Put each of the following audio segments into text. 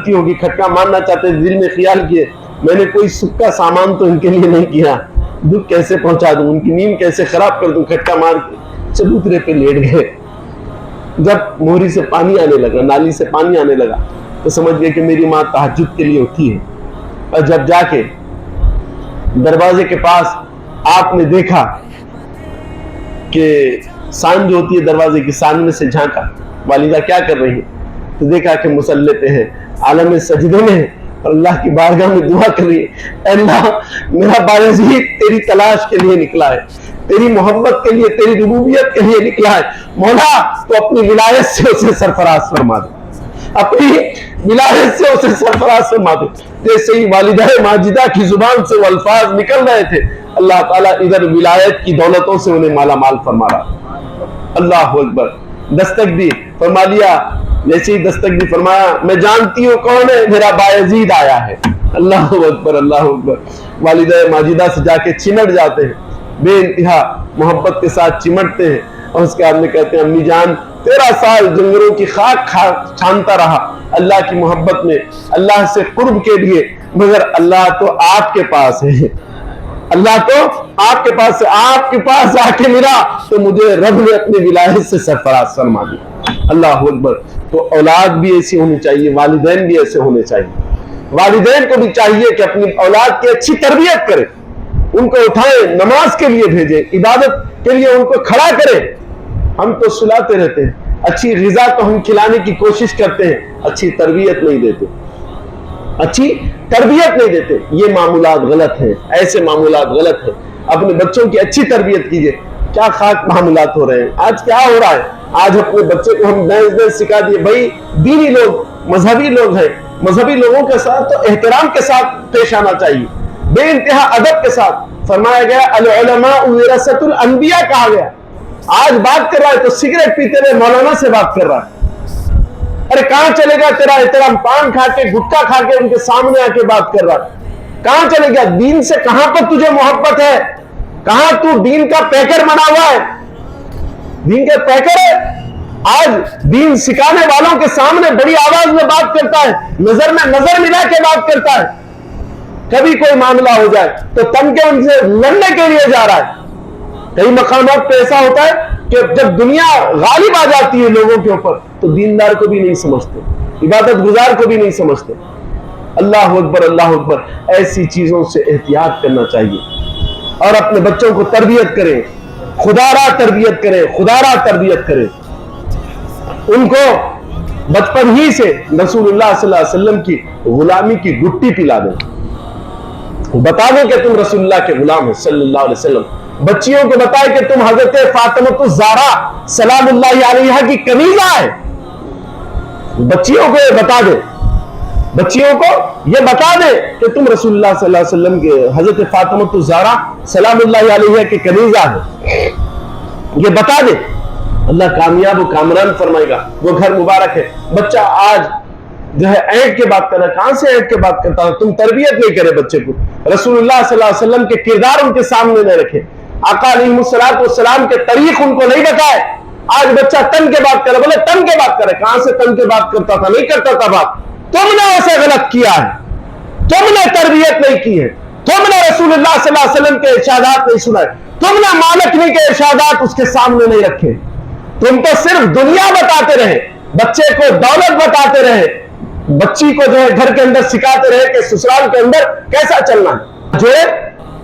غلطی ہوگی, کھٹکا مارنا چاہتے تھے, دل میں خیال کیے میں نے کوئی سکھ کا سامان تو ان کے لیے نہیں کیا, دکھ کیسے پہنچا دوں, ان کی نیند کیسے خراب کر دوں, کھٹکا مار کے چبوترے پہ لیٹ گئے. جب موہری سے پانی آنے لگا, نالی سے پانی آنے لگا, تو سمجھ گئے کہ میری ماں تہجد کے لیے اٹھی ہے. اور جب جا کے دروازے کے پاس آپ نے دیکھا کہ سان جو ہوتی ہے دروازے کی, سان میں سے جھانکا والدہ کیا کر رہی ہے, تو دیکھا کہ مصلی پہ ہے, عالم سجدے میں ہے, اور اللہ کی بارگاہ میں دعا کر رہی ہے, اے اللہ میرا بایزید تیری تلاش کے لیے نکلا ہے, تیری محبت کے لیے, تیری ربوبیت کے لیے نکلا ہے, مولا تو اپنی ولایت سے اسے سرفراز فرما دے, اپنی ولایت سے اسے سرفراز فرما دے. جیسے ہی والدہ ماجدہ کی زبان سے وہ الفاظ نکل رہے تھے, اللہ تعالیٰ ادھر ولایت کی دولتوں سے انہیں مالا مال فرما رہا. اللہ اکبر. دستک دی, فرما لیا, جیسے ہی دستک دی فرمایا میں جانتی ہوں کون ہے, میرا بایزید آیا ہے. اللہ اکبر, اللہ اکبر. والدہ ماجدہ سے جا کے چمٹ جاتے ہیں, بے انتہا محبت کے ساتھ چمٹتے ہیں, اور اس کے بعد میں کہتے ہیں امی جان 13 سال جنگلوں کی خاک چھانتا رہا اللہ کی محبت میں, اللہ سے قرب کے لیے, مگر اللہ تو آپ کے پاس ہے, اللہ تو آپ کے پاس ہے, آپ کے پاس آ کے ملا تو مجھے رب نے اپنی ولایت سے سرفراز فرما دیا. اللہ اکبر. تو اولاد بھی ایسی ہونی چاہیے, والدین بھی ایسے ہونے چاہیے. والدین کو بھی چاہیے کہ اپنی اولاد کی اچھی تربیت کرے, ان کو اٹھائیں, نماز کے لیے بھیجیں, عبادت کے لیے ان کو کھڑا کریں. ہم تو سلاتے رہتے ہیں, اچھی غذا تو ہم کھلانے کی کوشش کرتے ہیں, اچھی تربیت نہیں دیتے, اچھی تربیت نہیں دیتے. یہ معمولات غلط ہیں, ایسے معمولات غلط ہیں. اپنے بچوں کی اچھی تربیت کیجئے. کیا خاک معاملات ہو رہے ہیں آج, کیا ہو رہا ہے آج. اپنے بچے کو ہم دس سکھا دیے, بھائی دینی لوگ, مذہبی لوگ ہیں, مذہبی لوگوں کے ساتھ تو احترام کے ساتھ پیش آنا چاہیے, بے انتہا ادب کے ساتھ. فرمایا گیا العلماء ورثۃ الانبیاء کہا گیا. آج بات کر رہا ہے تو سگریٹ پیتے ہوئے مولانا سے بات کر رہا ہے. ارے کہاں چلے گا تیرا احترام, پان کھا کے گٹکا کھا کے ان کے سامنے آ کے بات کر رہا ہے. کہاں چلے گیا, دین سے کہاں پر تجھے محبت ہے, کہاں تو دین کا پیکر بنا ہوا ہے, دین کے پیکر ہے. آج دین سکھانے والوں کے سامنے بڑی آواز میں بات کرتا ہے, نظر میں نظر ملا کے بات کرتا ہے. کبھی کوئی معاملہ ہو جائے تو تن کے ان سے لڑنے کے لیے جا رہا ہے. کئی مقامات پہ ایسا ہوتا ہے کہ جب دنیا غالب آ جاتی ہے لوگوں کے اوپر تو دیندار کو بھی نہیں سمجھتے, عبادت گزار کو بھی نہیں سمجھتے. اللہ اکبر, اللہ اکبر. ایسی چیزوں سے احتیاط کرنا چاہیے, اور اپنے بچوں کو تربیت کریں, خدا را تربیت کریں, خدا را تربیت کریں. ان کو بچپن ہی سے رسول اللہ صلی اللہ علیہ وسلم کی غلامی کی گٹی پلا دیں, بتا دیں کہ تم رسول اللہ کے غلام ہو صلی اللہ علیہ وسلم. بچیوں کو بتائے کہ تم حضرت فاطمہ الزہرا سلام اللہ علیہا کی کنیزہ ہے. بچیوں کو یہ بتا دے, بچیوں کو یہ بتا دے کہ تم رسول اللہ صلی اللہ علیہ وسلم کے حضرت فاطمہ الزہرا سلام اللہ علیہا کی کنیزہ ہے, یہ بتا دے. اللہ کامیاب و کامران فرمائے گا, وہ گھر مبارک ہے. بچہ آج جو ہے اینٹ کے بات کر رہا ہے, کہاں سے اینٹ کے بات کرتا ہے, تم تربیت نہیں کرے بچے کو, رسول اللہ صلی اللہ علیہ وسلم کے کردار ان کے سامنے نہیں رکھے, آقا علیہ السلام کے طریق ان کو نہیں بتائے. آج بچہ تن کے بات کرے, بولے تن کے بات کرے, کہاں سے تن کے بات کرتا تھا, نہیں کرتا تھا بات. تم نے اسے غلط کیا ہے, تم نے تربیت نہیں کی ہے, تم نے رسول اللہ صلی اللہ علیہ وسلم کے ارشادات نہیں سنائے, تم نے مالکنی کے ارشادات اس کے سامنے نہیں رکھے. تم تو صرف دنیا بتاتے رہے, بچے کو دولت بتاتے رہے, بچی کو جو ہے گھر کے اندر سکھاتے رہے کہ سسرال کے اندر کیسا چلنا ہے. جوڑے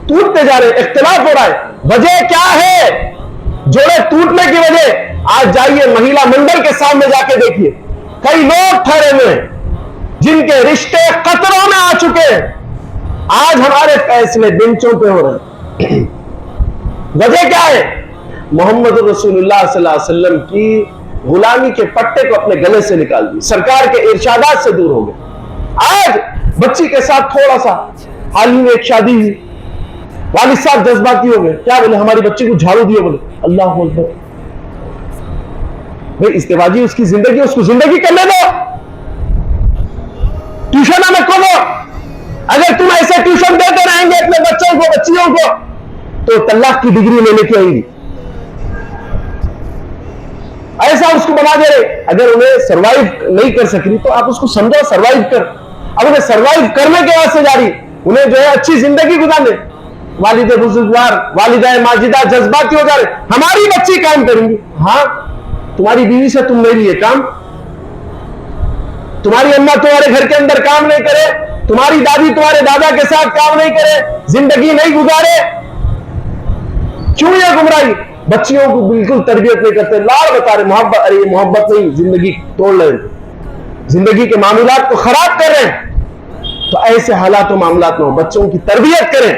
ٹوٹتے جا رہے, اختلاف ہو رہا ہے, وجہ کیا ہے جوڑے ٹوٹنے کی وجہ؟ آج جائیے مہیلا منڈل کے سامنے جا کے دیکھیے, کئی لوگ ٹھہرے ہوئے جن کے رشتے قطروں میں آ چکے ہیں. آج ہمارے فیصلے بنچوں پہ ہو رہے ہیں. وجہ کیا ہے؟ محمد رسول اللہ صلی اللہ علیہ وسلم کی غلامی کے پٹے کو اپنے گلے سے نکال دی, سرکار کے ارشادات سے دور ہو گئے. آج بچی کے ساتھ تھوڑا سا حال ہی میں ایک شادی ہوئی, والد صاحب جذباتی ہو گئے, کیا بولے, ہماری بچی کو جھاڑو دیے. بولے اللہ اکبر, بھائی استواجی اس کی زندگی, اس کو زندگی کرنے دو, ٹیوشن میں کھولو. اگر تم ایسے ٹیوشن دیتے رہیں گے اپنے بچوں کو, بچیوں کو, تو طلاق کی ڈگری لینے کی آئیں گی. ایسا اس کو بنا دے رہے. اگر انہیں سروائیو نہیں کر سکی تو آپ اس کو سمجھو سروائیو کر. اب انہیں سروائیو کرنے کے واسطے جا رہی, انہیں جو ہے اچھی زندگی گزارنے. والد بزرگوار, والدہ ماجدہ جذباتی ہو جا رہے, ہماری بچی کام کریں گی. ہاں, تمہاری بیوی سے تم نہیں لیے کام, تمہاری اماں تمہارے گھر کے اندر کام نہیں کرے, تمہاری دادی تمہارے دادا کے ساتھ کام نہیں کرے, زندگی نہیں گزارے, کیوں یہ گمراہی؟ بچیوں کو بالکل تربیت نہیں کرتے, لاڑ بتا رہے, محبت. ارے یہ محبت نہیں, زندگی توڑ رہے, زندگی کے معاملات کو خراب کر رہے ہیں. تو ایسے حالات و معاملات میں بچوں کی تربیت کریں.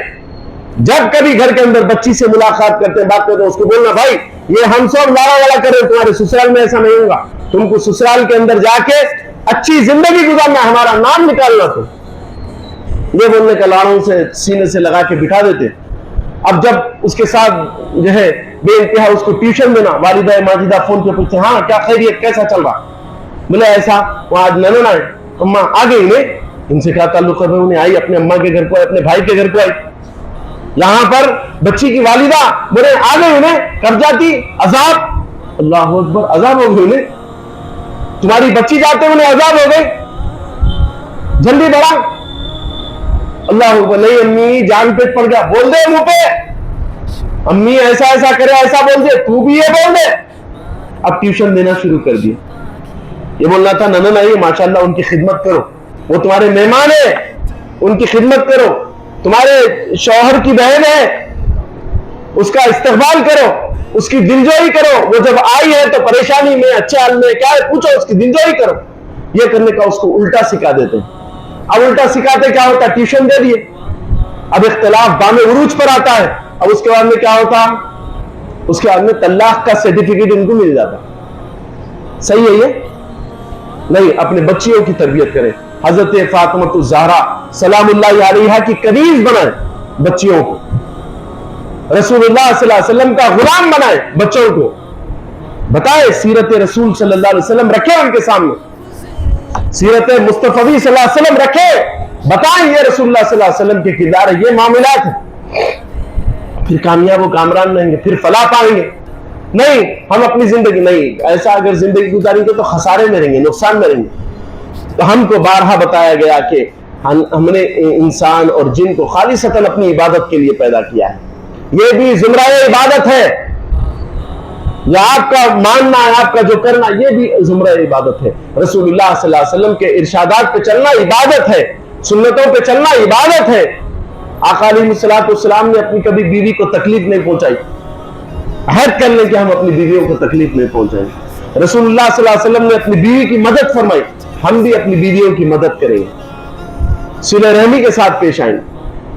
جب کبھی گھر کے اندر بچی سے ملاقات کرتے ہیں, بات کرتے ہیں, اس کو بولنا بھائی یہ ہم سب لاڑا والا کر رہے ہیں, تمہارے سسرال میں ایسا نہیں ہوگا, تم کو سسرال کے اندر جا کے اچھی زندگی گزارنا, ہمارا نام نکالنا. تو یہ بولنے کا لاڑوں سے سینے سے لگا کے بٹھا دیتے. اب جب اس کے ساتھ جو ہے بے انتہا اس کو ٹیوشن دینا, والدہ ماجدہ فون پہ پوچھتے, ہاں کیا خیریت, کیسا چل رہا؟ بولے ایسا. وہ آج ننن آئے, اماں آ گئی, انہیں ان سے کیا تعلق ہے؟ انہیں آئی, اپنے اماں کے گھر کو آئی, اپنے بھائی کے گھر کو آئی. یہاں پر بچی کی والدہ بولے آ گئی, انہیں کب جاتی عذاب. اللہ اکبر, عذاب ہو گئی انہیں, تمہاری بچی جاتے انہیں عذاب ہو گئی, جلدی بڑھا. اللہ اکبر, نہیں امی جان پیٹ پڑ گیا, بول دے منہ پہ, امی ایسا ایسا کرے, ایسا بول دے, تو بھی یہ بول دے. اب ٹیوشن دینا شروع کر دیا. یہ بولنا تھا ننن آئی, ماشاءاللہ ان کی خدمت کرو, وہ تمہارے مہمان ہیں, ان کی خدمت کرو, تمہارے شوہر کی بہن ہے, اس کا استقبال کرو, اس کی دلجوئی کرو, وہ جب آئی ہے تو پریشانی میں اچھے حال میں کیا ہے پوچھو, اس کی دلجوئی کرو. یہ کرنے کا اس کو الٹا سکھا دیتے. اب الٹا سکھاتے کیا ہوتا, ٹیوشن دے دیے, اب اختلاف بام عروج پر آتا ہے. اب اس کے بعد میں کیا ہوتا, اس کے بعد میں طلاق کا سرٹیفکیٹ ان کو مل جاتا. صحیح ہے یہ نہیں. اپنے بچیوں کی تربیت کریں. حضرت فاطمہ الزہرا سلام اللہ علیہا کی کنیز بنائیں بچیوں کو, رسول اللہ صلی اللہ علیہ وسلم کا غلام بنائیں بچوں کو, بتائیں سیرت رسول صلی اللہ علیہ وسلم رکھیں ان کے سامنے, سیرت مصطفی صلی اللہ علیہ وسلم رکھیں, بتائیں یہ رسول اللہ صلی اللہ علیہ وسلم کے کردار ہے, یہ معاملات ہیں, پھر کامیاب و کامران رہیں گے, پھر فلاح پائیں گے. نہیں ہم اپنی زندگی نہیں, ایسا اگر زندگی گزاریں گے تو خسارے میں رہیں گے, نقصان میں رہیں گے. تو ہم کو بارہا بتایا گیا کہ ہم نے انسان اور جن کو خالصتاً اپنی عبادت کے لیے پیدا کیا ہے. یہ بھی زمرہ عبادت ہے, یا آپ کا ماننا ہے, آپ کا جو کرنا, یہ بھی زمرہ عبادت ہے. رسول اللہ صلی اللہ علیہ وسلم کے ارشادات پہ چلنا عبادت ہے, سنتوں پہ چلنا عبادت ہے. آقا علیہ الصلوۃ والسلام نے اپنی کبھی بیوی کو تکلیف نہیں پہنچائی, عہد کر لیں کہ ہم اپنی بیویوں کو تکلیف نہیں پہنچائیں. رسول اللہ صلی اللہ علیہ وسلم نے اپنی بیوی کی مدد فرمائی, ہم بھی اپنی بیویوں کی مدد کریں گے, صلہ رحمی کے ساتھ پیش آئیں.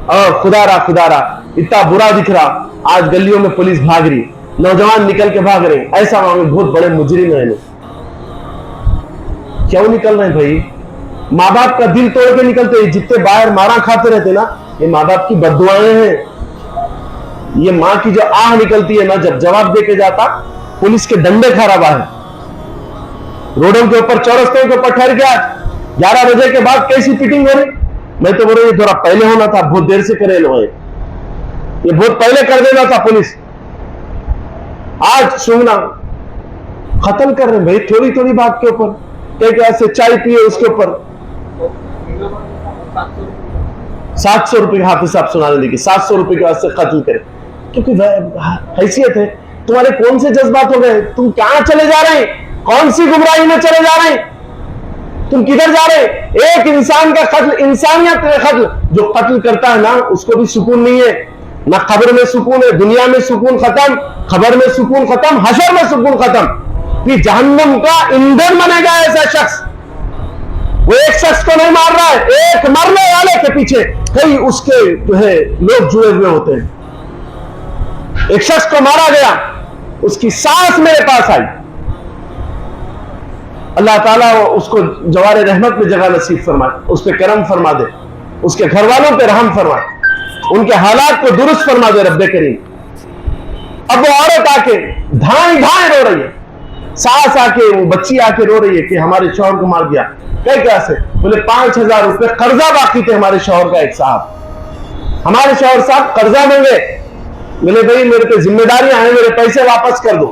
اور خدا را اتنا برا دکھ رہا, آج گلیوں میں پولیس بھاگ رہی, نوجوان نکل کے بھاگ رہے, ایسا معاملہ, بہت بڑے مجرم ہیں. کیوں نکل رہے ہیں بھائی؟ ماں باپ کا دل توڑ کے نکلتے ہیں. جتنے باہر مارا کھاتے رہتے نا, یہ ماں باپ کی بد دعائیں ہیں. یہ ماں کی جو آہ نکلتی ہے نا, جب جواب دے کے جاتا, پولیس کے ڈنڈے کھا رہا باہر, روڈوں کے اوپر, چورستوں کے اوپر ٹھہر گیا. 11 بجے کے بعد کیسی فٹنگ ہو رہی؟ میں تو بول رہا ہوں یہ تھوڑا پہلے ہونا تھا, بہت دیر سے کرے لوگ, یہ بہت پہلے کر دینا تھا پولیس. آج سننا ختم کر رہے ہیں بھائی, تھوڑی تھوڑی بات کے اوپر, کہ ایسے چائے پیے اس کے اوپر 700 روپے حافظ صاحب سنانے دیکھیے, 700 روپے کے واسطے قتل کرے, کیونکہ حیثیت ہے. تمہارے کون سے جذبات ہو گئے؟ تم کہاں چلے جا رہے ہیں؟ کون سی گمراہی میں چلے جا رہے ہیں؟ تم کدھر جا رہے ہیں؟ ایک انسان کا قتل, انسانیت کا قتل. جو قتل کرتا ہے نا, اس کو بھی سکون نہیں ہے, نہ قبر میں سکون ہے, دنیا میں سکون ختم, خبر میں سکون ختم, حشر میں سکون ختم. پھر جہنم کا ایندھن بنے گا ایسا شخص. وہ ایک شخص کو نہیں مار رہا ہے, ایک مرنے والے کے پیچھے کئی اس کے جو ہے لوگ جڑے ہوئے ہوتے ہیں. ایک شخص کو مارا گیا, اس کی سانس میرے پاس آئی, اللہ تعالیٰ اس کو جوار رحمت میں جگہ نصیب فرمائے, اس پہ کرم فرما دے, اس کے گھر والوں پہ رحم فرمائے, ان کے حالات کو درست فرما دے رب کریم. اب وہ عورت آ کے دھائیں دھائیں رو رہی ہے, ساس آ کے, وہ بچی آ کے رو رہی ہے کہ ہمارے شوہر کو مار دیا. کیسے؟ بولے 5000 روپے قرضہ باقی تھے ہمارے شوہر کا. ایک صاحب, ہمارے شوہر صاحب قرضہ مانگے. بولے بھائی میرے پہ ذمہ داریاں ہیں, میرے پیسے واپس کر دو.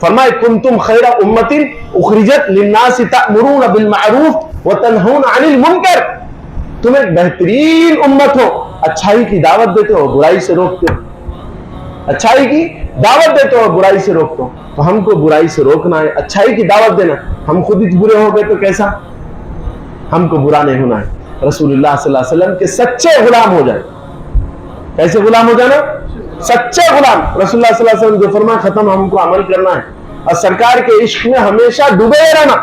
فرمائے کنتم خیر امت اخرجت للناس تأمرون بالمعروف وتنہون عن المنکر، تم ایک بہترین امت ہو، اچھائی کی دعوت دیتے ہو، برائی سے روکتے ہو، اچھائی کی دعوت دیتے ہو، برائی سے روکتے ہو۔ تو ہم کو برائی سے روکنا ہے، اچھائی کی دعوت دینا، ہم خود ہی برے ہو گئے تو کیسا؟ ہم کو برا نہیں ہونا ہے، رسول اللہ صلی اللہ علیہ وسلم کے سچے غلام ہو جائے۔ کیسے غلام ہو جانا؟ سچے غلام۔ رسول اللہ صلی اللہ علیہ وسلم جو فرمایا ختم، ہم کو عمل کرنا ہے اور سرکار کے عشق میں ہمیشہ ڈوبے رہنا،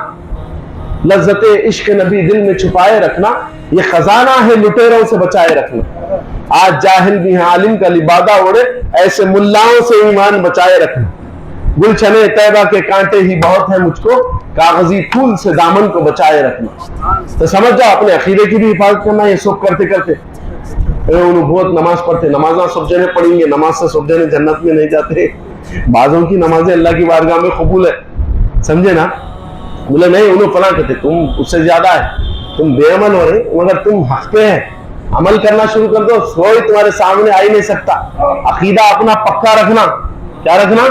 لذت عشق نبی دل میں چھپائے رکھنا، یہ خزانہ ہے لٹیروں سے بچائے رکھنا۔ آج جاہل بھی ہیں عالم کا لبادہ اوڑے، ایسے ملاؤں سے ایمان بچائے رکھنا۔ گلشن طیبہ کے کانٹے ہی بہت ہیں مجھ کو، کاغذی پھول سے دامن کو بچائے رکھنا۔ تو سمجھ جاؤ اپنے عقیدے کی بھی حفاظت کرنا، یہ سب کرتے کرتے انہوں بہت نماز پڑھتے، نمازاں سب جنے پڑھیں گے، نماز سے سب جنے جنت میں نہیں جاتے، بعضوں کی نمازیں اللہ کی بارگاہ میں قبول ہے، سمجھے نا؟ بولے نہیں انہوں فلاں کہتے، تم اس سے زیادہ ہے، تم بے عمل ہو رہے، مگر تم حق پہ ہے، عمل کرنا شروع کر دو، کوئی تمہارے سامنے آ ہی نہیں سکتا۔ عقیدہ اپنا پکا رکھنا، کیا رکھنا؟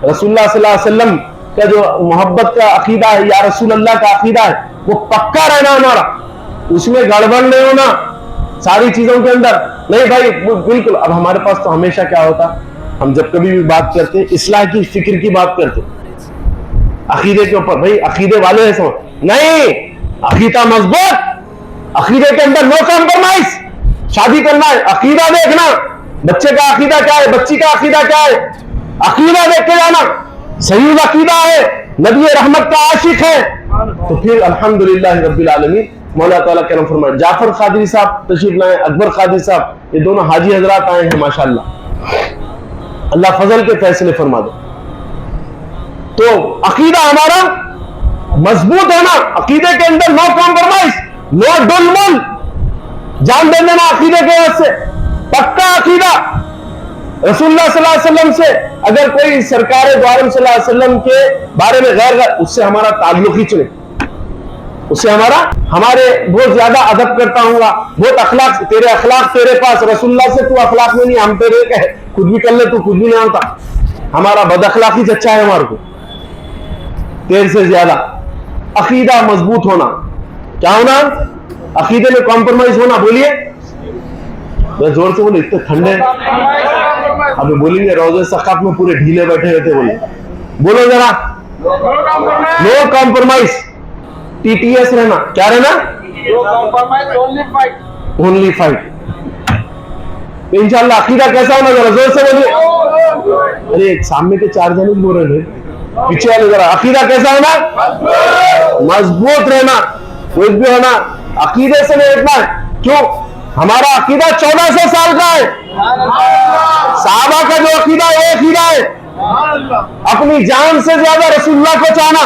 رسول اللہ صلی اللہ علیہ وسلم کا جو محبت کا عقیدہ ہے یا رسول اللہ کا عقیدہ ہے وہ پکا رہنا ہمارا، اس میں گڑبڑ نہیں ہونا ساری چیزوں کے اندر، نہیں بھائی بالکل۔ اب ہمارے پاس تو ہمیشہ کیا ہوتا، ہم جب کبھی بھی بات کرتے اصلاح کی فکر کی بات کرتے عقیدے کے اوپر، بھائی عقیدے والے ہیں سمجھ نہیں، عقیدہ مضبوط، عقیدے کے اندر نو کمپرومائز۔ شادی کرنا ہے عقیدہ دیکھنا، بچے کا عقیدہ کیا ہے، بچی کا عقیدہ کیا ہے، عقیدہ دیکھ کے جانا، صحیح عقیدہ ہے، نبی رحمت کا عاشق ہے، تو پھر الحمدللہ رب العالمین۔ مولا تعالیٰ کرم فرمائے۔ جعفر قادری صاحب تشریف لائیں، اکبر قادری صاحب، یہ دونوں حاجی حضرات آئے ہیں ماشاءاللہ، اللہ فضل کے فیصلے فرما دو۔ تو عقیدہ ہمارا مضبوط ہونا، عقیدے کے اندر نو کمپرومائز، نو ڈل مل، جان دے دینا عقیدے کے وجہ سے، پکا عقیدہ۔ رسول اللہ صلی اللہ علیہ وسلم سے اگر کوئی سرکار دو عالم صلی اللہ علیہ وسلم کے بارے میں غیر اس سے ہمارا تعلق ہی چلے، اس سے ہمارے بہت زیادہ ادب کرتا ہوں گا، بہت اخلاق، تیرے اخلاق تیرے پاس، رسول اللہ سے تو اخلاق میں نہیں، ہم تیرے کہ کچھ بھی کر لے تو کچھ بھی نہیں ہوتا، ہمارا بد اخلاقی سے اچھا ہے ہمارے کو تیرے سے زیادہ۔ عقیدہ مضبوط ہونا، کیا ہونا؟ عقیدے میں کمپرومائز ہونا۔ بولیے زور سے بولے، اتنے ٹھنڈے ابھی بولیں گے روزے سقاف میں پورے ڈھیلے بیٹھے ہوتے، بولو ذرا، نو کمپرومائز، ٹی ٹی ایس رہنا، کیا رہنا؟ Only fight. انشاءاللہ عقیدہ کیسا ہونا، ذرا زور سے بولیے۔ ارے سامنے کے چار جنے بول رہے ہیں، پیچھے والے ذرا، عقیدہ کیسا ہونا؟ مضبوط رہنا، کچھ بھی ہونا عقیدے سے نہیں ہٹنا ہے۔ کیوں؟ ہمارا عقیدہ 1400 سال کا ہے، صحابہ کا جو عقیدہ ہے وہ عقیدہ ہے، اپنی جان سے زیادہ رسول اللہ کو چاہنا،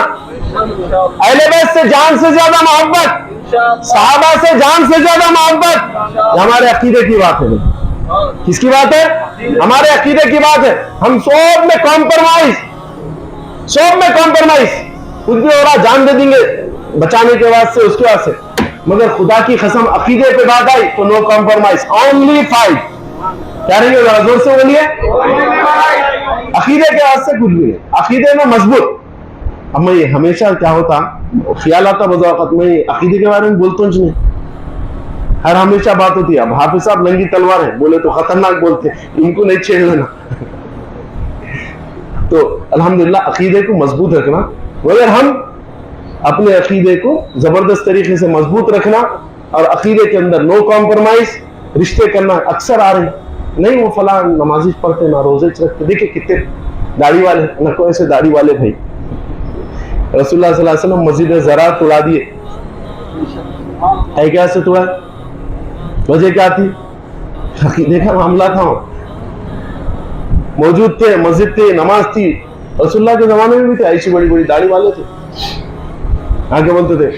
اہل بیت سے جان سے زیادہ محبت، صحابہ سے جان سے زیادہ محبت، یہ ہمارے عقیدے کی بات ہے۔ کس کی بات ہے؟ ہمارے عقیدے کی بات ہے۔ ہم سب میں کمپرومائز، سب میں کمپرومائز، کچھ بھی ہو رہا جان دے دیں گے بچانے کے واسطے، اس کے واسطے، مگر خدا کی قسم عقیدے پہ بات آئی تو نو کمپرومائز، اونلی فائٹ۔ کیا رہی ہے؟ ذرا زور سے بولیے، عقیدے کے واسطے کچھ بھی نہیں، عقیدے میں مضبوط۔ اب میں ہمیشہ کیا ہوتا خیال آتا بذوقت میں عقیدے کے بارے میں بولتا ہوں نہیں، ہر ہمیشہ بات ہوتی ہے اب حافظ صاحب ننگی تلوار ہے، بولے تو خطرناک بولتے، ان کو نہیں چھیڑ لینا۔ تو الحمدللہ عقیدے کو مضبوط رکھنا، مگر ہم اپنے عقیدے کو زبردست طریقے سے مضبوط رکھنا، اور عقیدے کے اندر نو کمپرومائز، رشتے کرنا اکثر آ رہے نہیں، وہ فلاں نمازی پڑھتے نہ روزے رکھتے، دیکھیں کتنے داڑھی والے، نہ کوئی ایسے داڑھی والے بھائی۔ رسول اللہ صلی اللہ علیہ وسلم مسجد زراعت توڑا دیے، ہے کیا سے توڑا؟ وجہ کیا تھی؟ عقیدے کا معاملہ تھا، موجود تھے، مسجد تھی، نماز تھی، رسول اللہ کے زمانے میں بھی تھے، ایسی بڑی بڑی داڑھی والے تھے، آگے بولتے تھے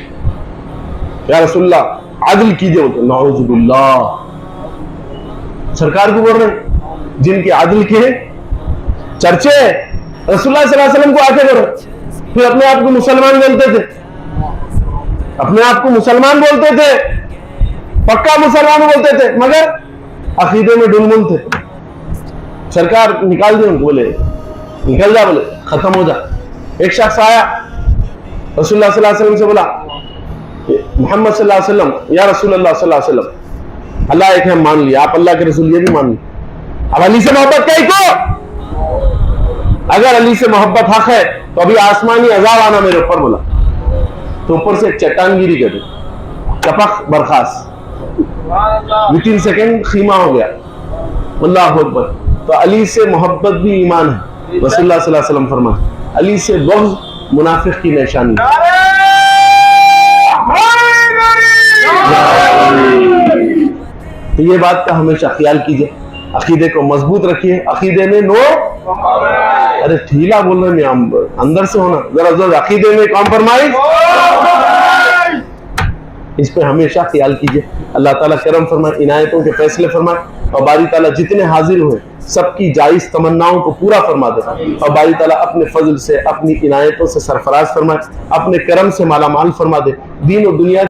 یا رسول اللہ عدل کیجئے، بولتے نعوذ باللہ، سرکار کو بول رہے جن کے عدل کے چرچے رسول اللہ صلی اللہ علیہ وسلم کو آتے کرو، پھر اپنے آپ کو مسلمان بولتے تھے، اپنے آپ کو مسلمان بولتے تھے، پکا مسلمان بولتے تھے، مگر عقیدے میں ڈلمل تھے۔ سرکار نکال دیں ان کو، بولے نکل جا، بولے ختم ہو جا. ایک شخص آیا رسول اللہ صلی اللہ علیہ وسلم سے بولا محمد صلی اللہ علیہ وسلم یا رسول اللہ صلی اللہ علیہ وسلم اللہ ایک ہے مان لیا، آپ اللہ کے رسول، یہ بھی مان لیا، اب علی سے محبت کئی کو؟ اگر علی سے محبت حق ہے تو ابھی آسمانی عذاب آنا میرے اوپر. بولا تو اوپر سے چٹان گیری کر دی، چپک برخاست، وٹن سیکنڈ خیمہ ہو گیا. اللہ اکبر. تو علی سے محبت بھی ایمان ہے. رسول اللہ صلی اللہ علیہ وسلم فرمائے علی سے بغض منافق کی نشانی. تو یہ بات کا ہمیشہ خیال کیجئے، عقیدے کو مضبوط رکھیے. عقیدے میں نو، ارے ٹھیلا بول رہے ہیں، اندر سے ہونا ذرا ذرا عقیدے میں کمپرمائز، اس پہ ہمیشہ خیال کیجئے. اللہ تعالیٰ کرم فرمائے، عنایتوں کے فیصلے فرمائے، اور باری تعالیٰ جتنے حاضر ہوئے سب کی جائز تمناؤں کو پورا فرما دے، اور باری تعالیٰ اپنے فضل سے، اپنی عنایتوں سے سرفراز فرمائے، اپنے کرم سے مالا مال فرما دے. دین و دنیا